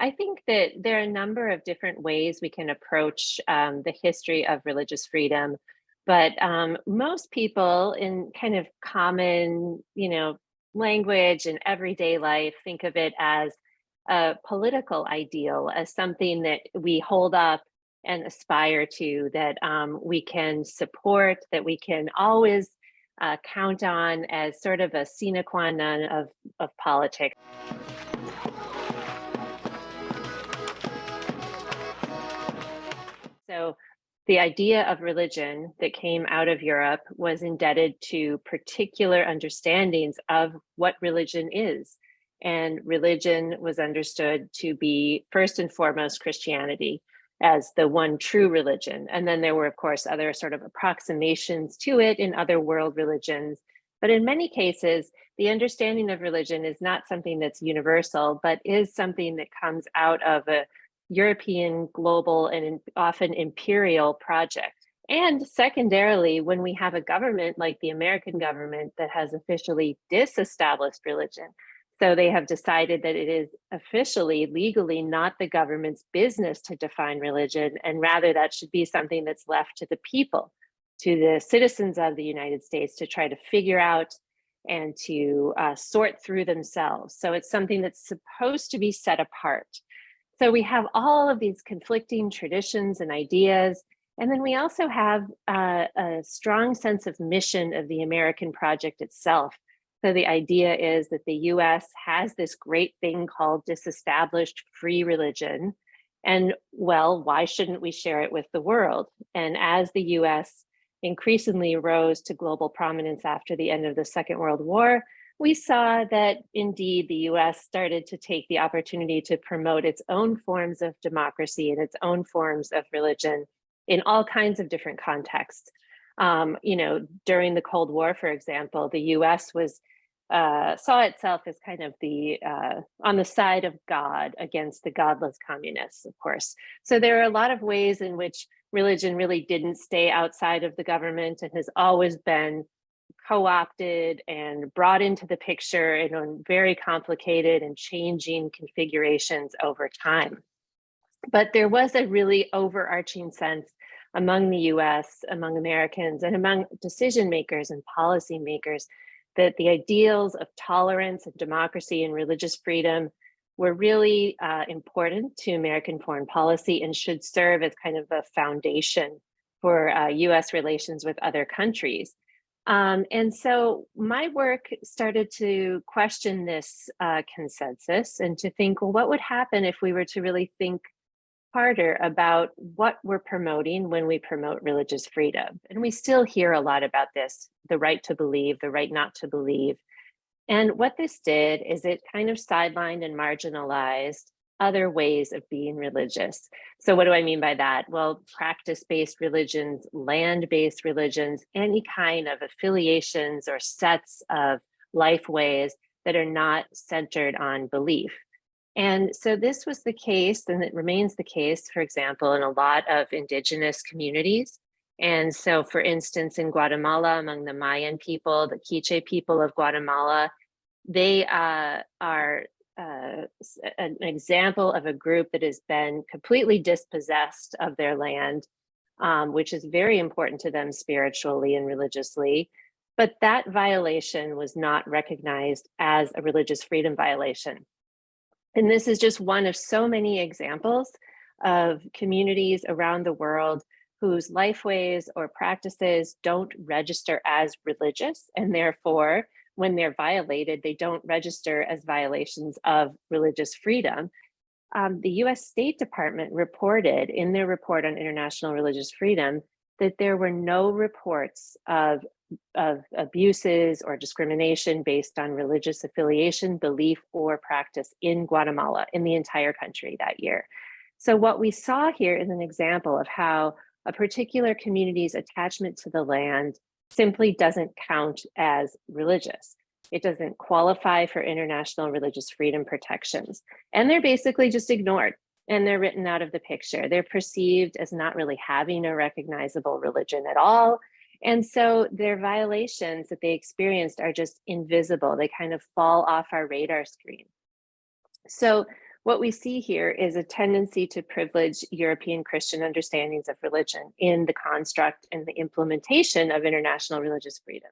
I think that there are a number of different ways we can approach the history of religious freedom, but most people in kind of common, language and everyday life think of it as a political ideal, as something that we hold up and aspire to, that we can support, that we can always count on as sort of a sine qua non of politics. So the idea of religion that came out of Europe was indebted to particular understandings of what religion is. And religion was understood to be first and foremost Christianity as the one true religion. And then there were, of course, other sort of approximations to it in other world religions. But in many cases, the understanding of religion is not something that's universal, but is something that comes out of a European, global, and often imperial project. And secondarily, when we have a government like the American government that has officially disestablished religion, so they have decided that it is officially, legally, not the government's business to define religion, and rather that should be something that's left to the people, to the citizens of the United States to try to figure out and to sort through themselves. So it's something that's supposed to be set apart. So we have all of these conflicting traditions and ideas. And then we also have a strong sense of mission of the American project itself. So the idea is that the US has this great thing called disestablished free religion. And well, why shouldn't we share it with the world? And as the US increasingly rose to global prominence after the end of the Second World War, we saw that indeed the US started to take the opportunity to promote its own forms of democracy and its own forms of religion in all kinds of different contexts. During the Cold War, for example, the US was saw itself as kind of the on the side of God against the godless communists, of course. So there are a lot of ways in which religion really didn't stay outside of the government and has always been co-opted and brought into the picture in very complicated and changing configurations over time. But there was a really overarching sense among the US, among Americans, and among decision makers and policy makers that the ideals of tolerance and democracy and religious freedom were really important to American foreign policy and should serve as kind of a foundation for US relations with other countries. And so my work started to question this consensus and to think, well, what would happen if we were to really think harder about what we're promoting when we promote religious freedom? And we still hear a lot about this, the right to believe, the right not to believe. And what this did is it kind of sidelined and marginalized other ways of being religious. So what do I mean by that? Well, practice-based religions, land-based religions, any kind of affiliations or sets of life ways that are not centered on belief. And so this was the case, and it remains the case, for example, in a lot of indigenous communities. And so, for instance, in Guatemala, among the Mayan people, the Quiche people of Guatemala, they are an example of a group that has been completely dispossessed of their land, which is very important to them spiritually and religiously. But that violation was not recognized as a religious freedom violation. And this is just one of so many examples of communities around the world whose lifeways or practices don't register as religious, and therefore, when they're violated, they don't register as violations of religious freedom. The US State Department reported in their report on international religious freedom that there were no reports of abuses or discrimination based on religious affiliation, belief, or practice in Guatemala, in the entire country that year. So what we saw here is an example of how a particular community's attachment to the land simply doesn't count as religious. It doesn't qualify for international religious freedom protections. And they're basically just ignored and they're written out of the picture. They're perceived as not really having a recognizable religion at all. And so their violations that they experienced are just invisible. They kind of fall off our radar screen. So What we see here is a tendency to privilege European Christian understandings of religion in the construct and the implementation of international religious freedom.